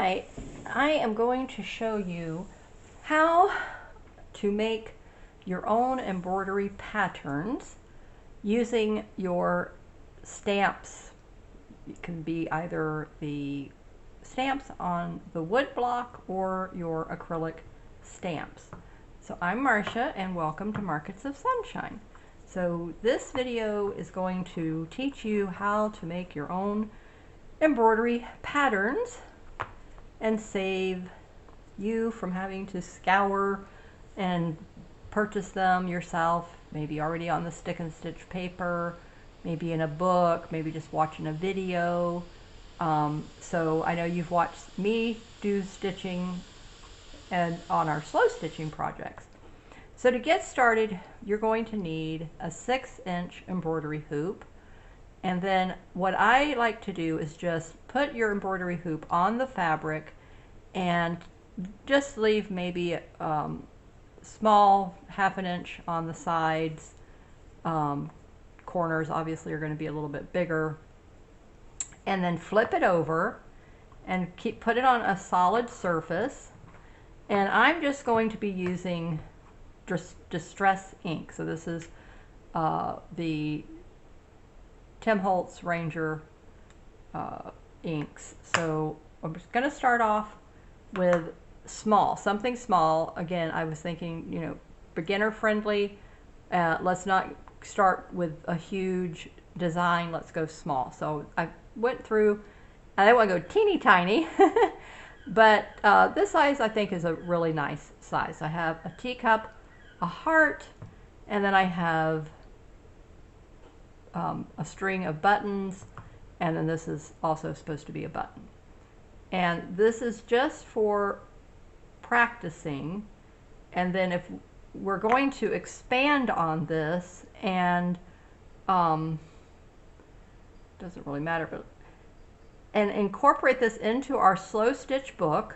Tonight I am going to show you how to make your own embroidery patterns using your stamps. It can be either the stamps on the wood block or your acrylic stamps. So I'm Marcia and welcome to Markets of Sunshine. So this video is going to teach you how to make your own embroidery patterns and save you from having to scour and purchase them yourself, maybe already on the stick and stitch paper, maybe in a book, maybe just watching a video. So I know you've watched me do stitching and on our slow stitching projects. So to get started, you're going to need a 6-inch embroidery hoop. And then what I like to do is just put your embroidery hoop on the fabric and just leave maybe small 1/2 inch on the sides. Corners obviously are going to be a little bit bigger. And then flip it over and put it on a solid surface. And I'm just going to be using distress ink. So this is the Tim Holtz Ranger inks. So I'm just going to start off with something small. Again, I was thinking, beginner friendly. Let's not start with a huge design. Let's go small. So I went through, and I want to go teeny tiny, but this size I think is a really nice size. I have a teacup, a heart, and then I have a string of buttons, and then this is also supposed to be a button. And this is just for practicing, and then if we're going to expand on this and doesn't really matter, but and incorporate this into our slow stitch book,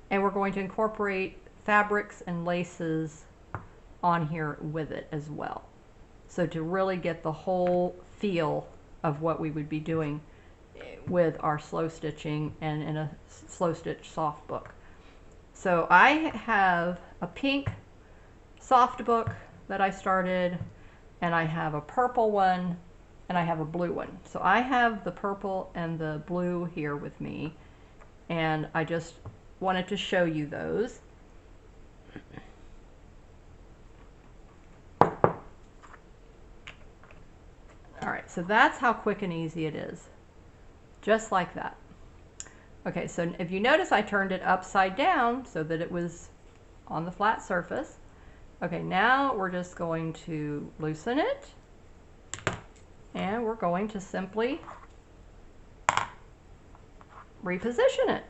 and we're going to incorporate fabrics and laces on here with it as well. So to really get the whole feel of what we would be doing with our slow stitching and in a slow stitch soft book. So I have a pink soft book that I started, and I have a purple one, and I have a blue one. So I have the purple and the blue here with me, and I just wanted to show you those. Alright, so that's how quick and easy it is. Just like that. Okay, so if you notice, I turned it upside down so that it was on the flat surface. Okay, now we're just going to loosen it, and we're going to simply reposition it.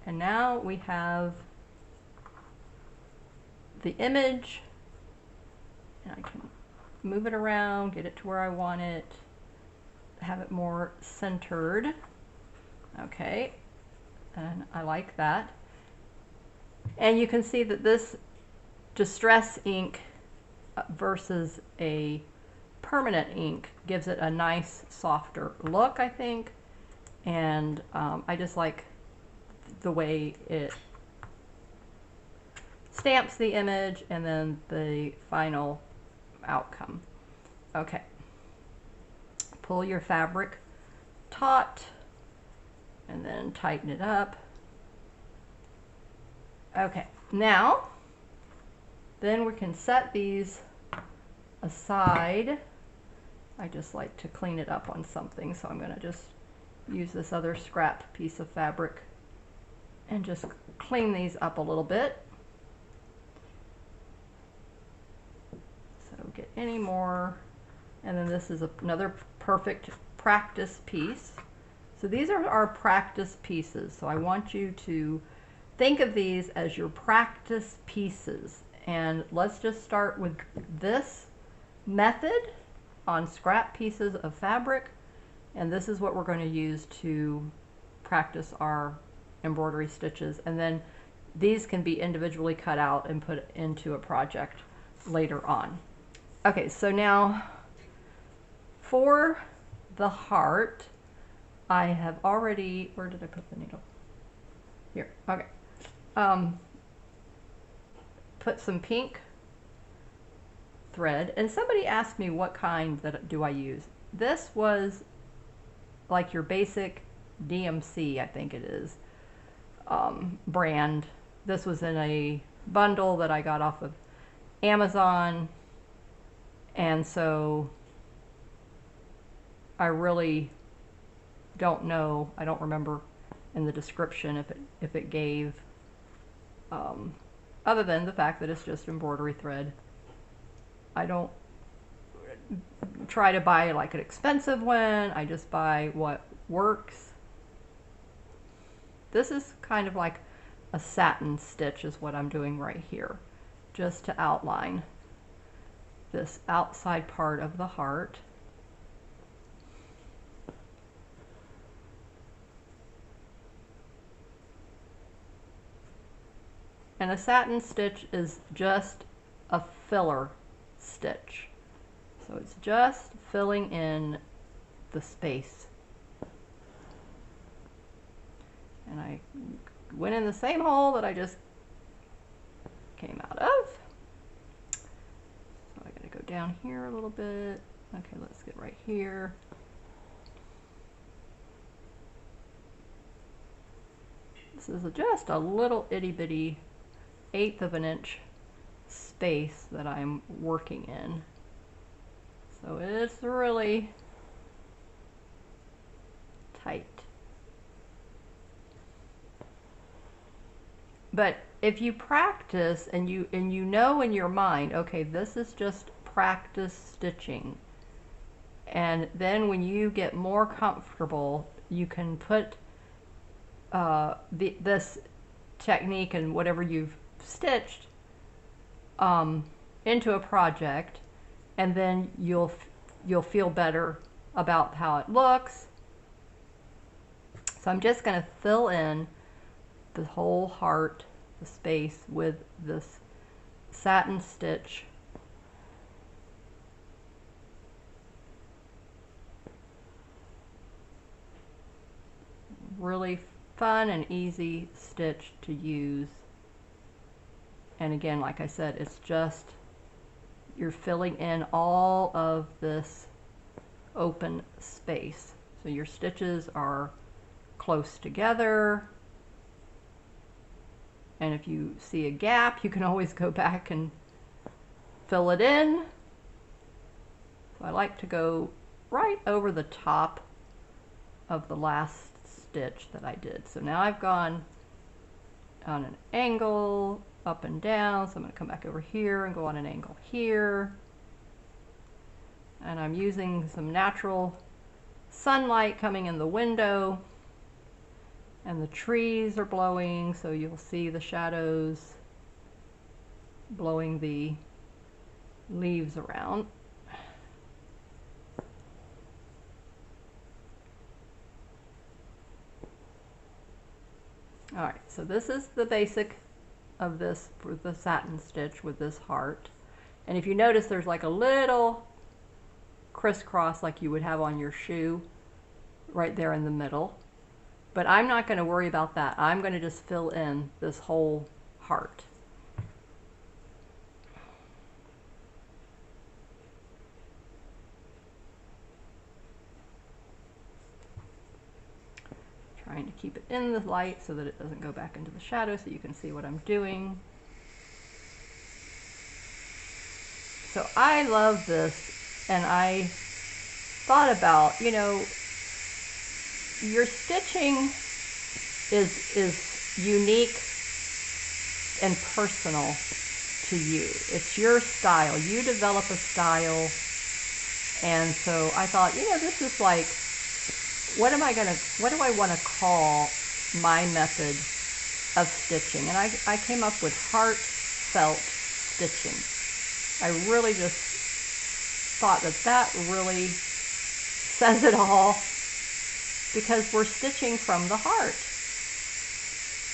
And now we have the image, and I can move it around, get it to where I want it, have it more centered. Okay, and I like that. And you can see that this distress ink versus a permanent ink gives it a nice softer look, I think. And I just like the way it stamps the image and then the final outcome. Okay, pull your fabric taut and then tighten it up. Okay, now then we can set these aside. I just like to clean it up on something, so I'm going to just use this other scrap piece of fabric and just clean these up a little bit. So get any more, and then this is another perfect practice piece. So these are our practice pieces. So I want you to think of these as your practice pieces. And let's just start with this method on scrap pieces of fabric. And this is what we're going to use to practice our embroidery stitches. And then these can be individually cut out and put into a project later on. Okay, so now for the heart, I have already, where did I put the needle? Here, okay. Put some pink thread, and somebody asked me what kind that do I use. This was like your basic DMC, I think it is, brand. This was in a bundle that I got off of Amazon, and so I really don't know, I don't remember in the description if it gave, other than the fact that it's just embroidery thread. I don't try to buy like an expensive one, I just buy what works. This is kind of like a satin stitch is what I'm doing right here, just to outline this outside part of the heart. And a satin stitch is just a filler stitch. So it's just filling in the space. And I went in the same hole that I just came out of. So I gotta go down here a little bit. Okay, let's get right here. This is just a little itty bitty 1/8 of an inch space that I'm working in. So it's really tight. But if you practice and you know in your mind, okay, this is just practice stitching. And then when you get more comfortable, you can put this technique and whatever you've stitched into a project, and then you'll feel better about how it looks. So I'm just going to fill in the whole heart, the space, with this satin stitch. Really fun and easy stitch to use. And again, like I said, it's just, you're filling in all of this open space. So your stitches are close together. And if you see a gap, you can always go back and fill it in. So I like to go right over the top of the last stitch that I did. So now I've gone on an angle, up and down, so I'm going to come back over here and go on an angle here. And I'm using some natural sunlight coming in the window, and the trees are blowing, so you'll see the shadows blowing the leaves around. Alright, so this is the basic of this for the satin stitch with this heart. And if you notice, there's like a little crisscross like you would have on your shoe right there in the middle. But I'm not going to worry about that. I'm going to just fill in this whole heart. Trying to keep it in the light so that it doesn't go back into the shadow, so you can see what I'm doing. So I love this, and I thought about, you know, your stitching is unique and personal to you. It's your style. You develop a style, and so I thought, you know, this is like, what do I want to call my method of stitching? And I came up with heartfelt stitching. I really just thought that really says it all, because we're stitching from the heart.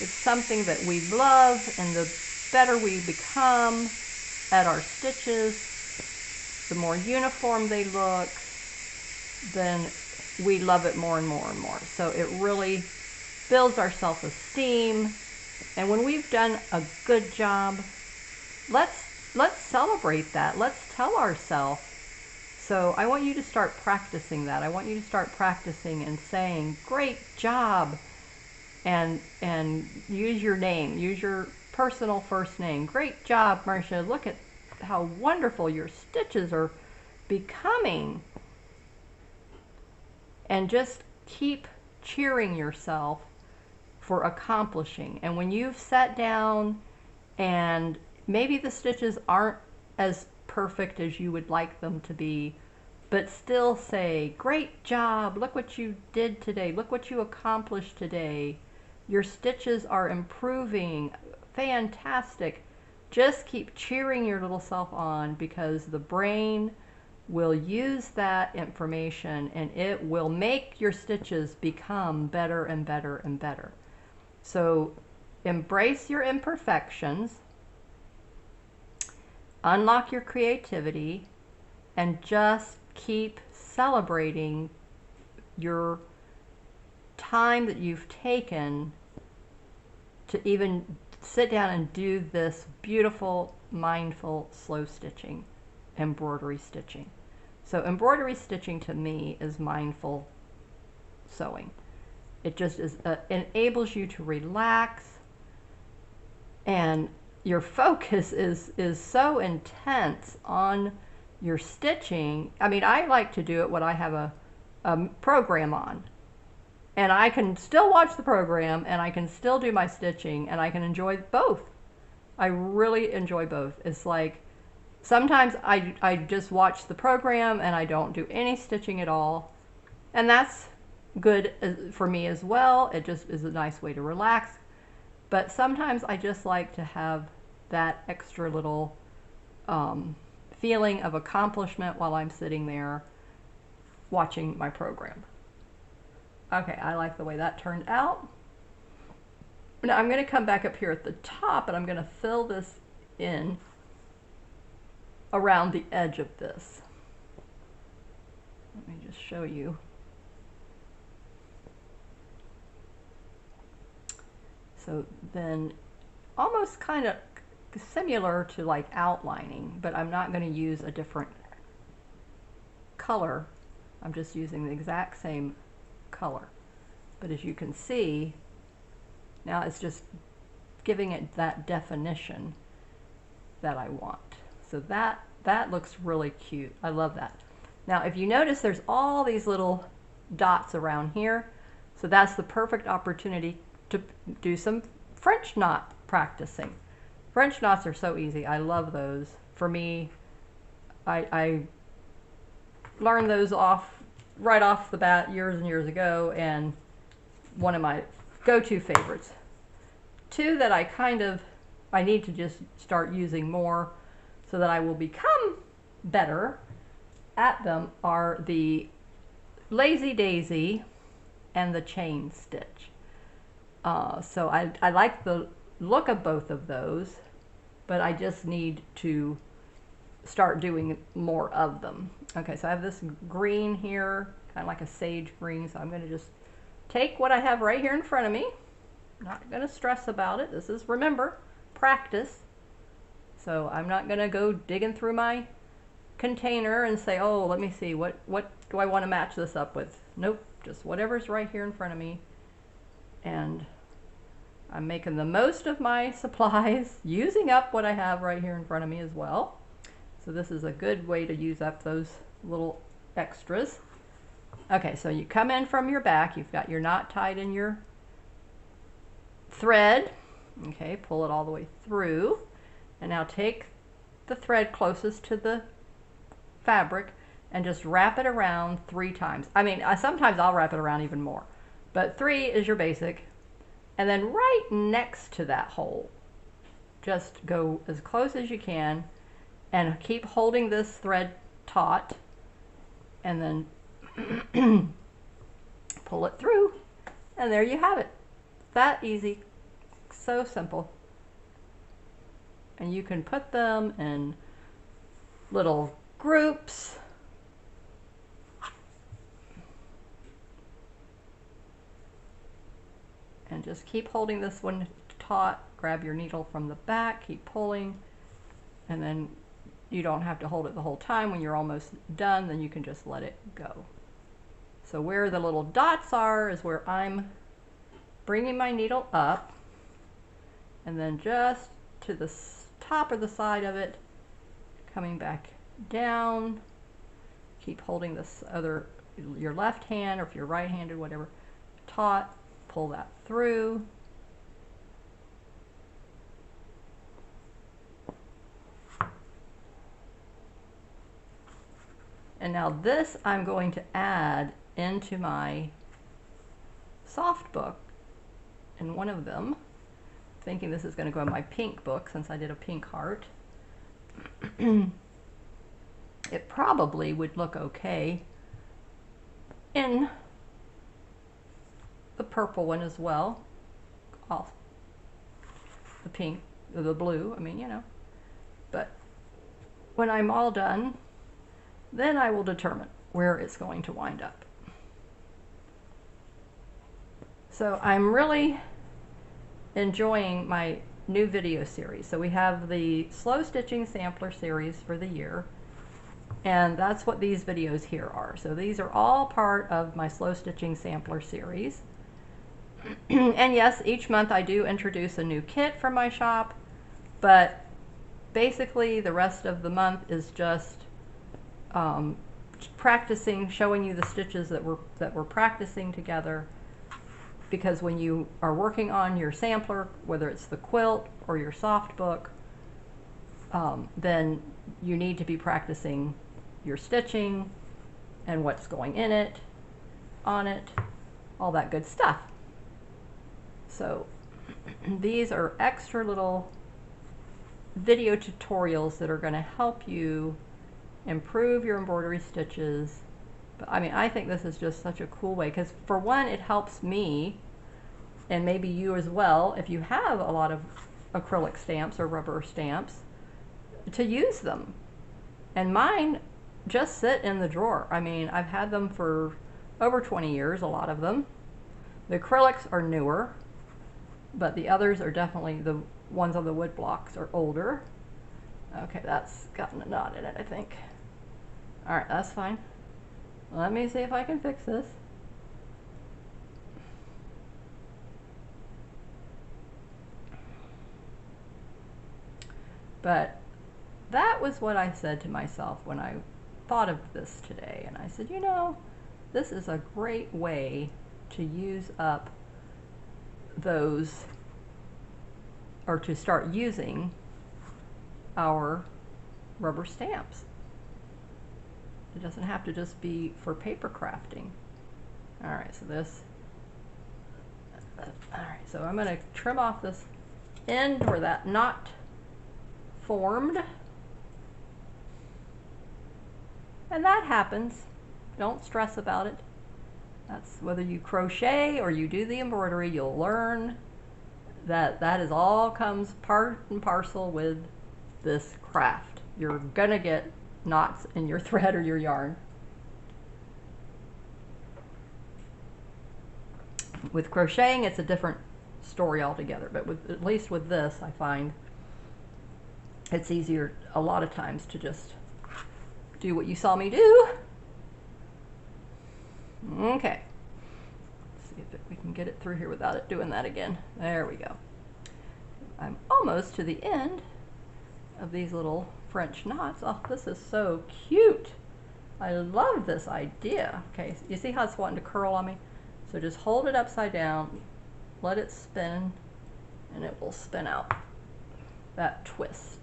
It's something that we love, and the better we become at our stitches, the more uniform they look, then we love it more and more and more. So it really builds our self-esteem. And when we've done a good job, let's celebrate that. Let's tell ourselves. So I want you to start practicing that. I want you to start practicing and saying, great job. And use your name. Use your personal first name. Great job, Marcia. Look at how wonderful your stitches are becoming. And just keep cheering yourself for accomplishing. And when you've sat down and maybe the stitches aren't as perfect as you would like them to be, but still say, great job, look what you did today, look what you accomplished today. Your stitches are improving, fantastic. Just keep cheering your little self on, because the brain will use that information and it will make your stitches become better and better and better. So embrace your imperfections, unlock your creativity, and just keep celebrating your time that you've taken to even sit down and do this beautiful, mindful, slow stitching, embroidery stitching. So embroidery stitching to me is mindful sewing. It just is, enables you to relax, and your focus is so intense on your stitching. I mean, I like to do it when I have a program on, and I can still watch the program and I can still do my stitching, and I can enjoy both. I really enjoy both. It's like sometimes I just watch the program and I don't do any stitching at all, and that's good for me as well. It just is a nice way to relax. But sometimes I just like to have that extra little feeling of accomplishment while I'm sitting there watching my program. Okay, I like the way that turned out. Now I'm going to come back up here at the top, and I'm going to fill this in around the edge of this. Let me just show you. So then, almost kind of similar to like outlining, but I'm not going to use a different color. I'm just using the exact same color. But as you can see, now it's just giving it that definition that I want. So that looks really cute. I love that. Now if you notice, there's all these little dots around here. So that's the perfect opportunity to do some French knot practicing. French knots are so easy. I love those. For me, I learned those right off the bat years and years ago, and one of my go-to favorites. Two that I need to just start using more so that I will become better at them are the Lazy Daisy and the chain stitch. So I like the look of both of those, but I just need to start doing more of them. Okay, so I have this green here, kind of like a sage green, so I'm going to just take what I have right here in front of me. I'm not going to stress about it. This is, remember, practice. So I'm not going to go digging through my container and say, oh, let me see, what do I want to match this up with? Nope, just whatever's right here in front of me. And I'm making the most of my supplies, using up what I have right here in front of me as well. So this is a good way to use up those little extras. Okay, so you come in from your back, you've got your knot tied in your thread. Okay, pull it all the way through. And now take the thread closest to the fabric and just wrap it around 3 times. I mean, sometimes I'll wrap it around even more, but 3 is your basic. And then right next to that hole, just go as close as you can and keep holding this thread taut, and then pull it through, and there you have it. That easy, so simple. And you can put them in little groups. And just keep holding this one taut. Grab your needle from the back, keep pulling, and then you don't have to hold it the whole time. When you're almost done, then you can just let it go. So where the little dots are is where I'm bringing my needle up, and then just to the top of the side of it, coming back down. Keep holding this other, your left hand, or if you're right-handed, whatever, taut, pull that through. And now this I'm going to add into my soft book in one of them, thinking this is going to go in my pink book since I did a pink heart. It probably would look okay in the purple one as well. Oh, the pink, the blue, I mean, you know. But when I'm all done, then I will determine where it's going to wind up. So I'm really enjoying my new video series. So we have the slow stitching sampler series for the year, and that's what these videos here are. So these are all part of my slow stitching sampler series. And yes, each month I do introduce a new kit from my shop, but basically the rest of the month is just practicing, showing you the stitches that we're practicing together. Because when you are working on your sampler, whether it's the quilt or your soft book, then you need to be practicing your stitching and what's going in it, on it, all that good stuff. So these are extra little video tutorials that are going to help you improve your embroidery stitches. But I mean, I think this is just such a cool way, because for one, it helps me, and maybe you as well, if you have a lot of acrylic stamps or rubber stamps, to use them. And mine just sit in the drawer. I mean, I've had them for over 20 years, a lot of them. The acrylics are newer, but the others are definitely, the ones on the wood blocks are older. Okay, that's gotten a knot in it, I think. All right, that's fine. Let me see if I can fix this. But that was what I said to myself when I thought of this today. And I said, you know, this is a great way to use up those, or to start using our rubber stamps. It doesn't have to just be for paper crafting. All right, so this, all right, so I'm going to trim off this end where that knot formed. And that happens. Don't stress about it. That's whether you crochet or you do the embroidery, you'll learn that that is all comes part and parcel with this craft. You're gonna get knots in your thread or your yarn. With crocheting, it's a different story altogether, but with, at least with this, I find it's easier a lot of times to just do what you saw me do. Okay, let's see if we can get it through here without it doing that again. There we go. I'm almost to the end of these little French knots. Oh, this is so cute. I love this idea. Okay, so you see how it's wanting to curl on me? So just hold it upside down, let it spin, and it will spin out that twist.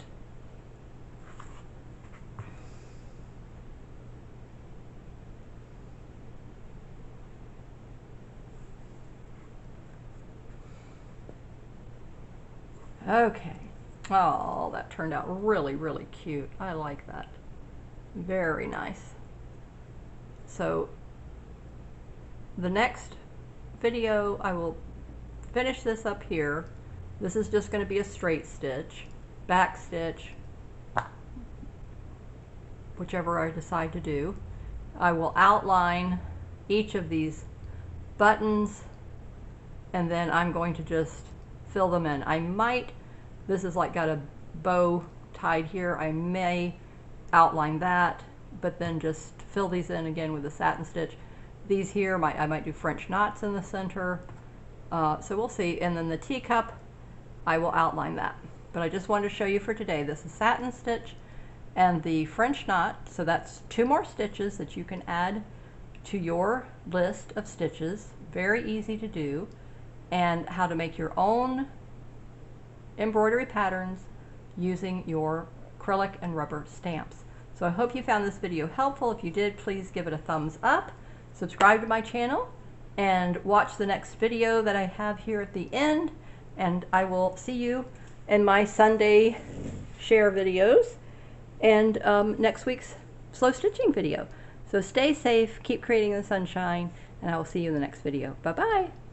Okay. Oh, that turned out really, really cute. I like that. Very nice. So the next video, I will finish this up here. This is just going to be a straight stitch, back stitch, whichever I decide to do. I will outline each of these buttons and then I'm going to just fill them in. I might, this is like got a bow tied here, I may outline that, but then just fill these in again with a satin stitch. These here, I might do French knots in the center, so we'll see. And then the teacup, I will outline that. But I just wanted to show you for today, this is satin stitch and the French knot, so that's 2 more stitches that you can add to your list of stitches. Very easy to do, and how to make your own embroidery patterns using your acrylic and rubber stamps. So I hope you found this video helpful. If you did, please give it a thumbs up, subscribe to my channel, and watch the next video that I have here at the end, and I will see you in my Sunday share videos and next week's slow stitching video. So stay safe, keep creating the sunshine, and I will see you in the next video. Bye-bye.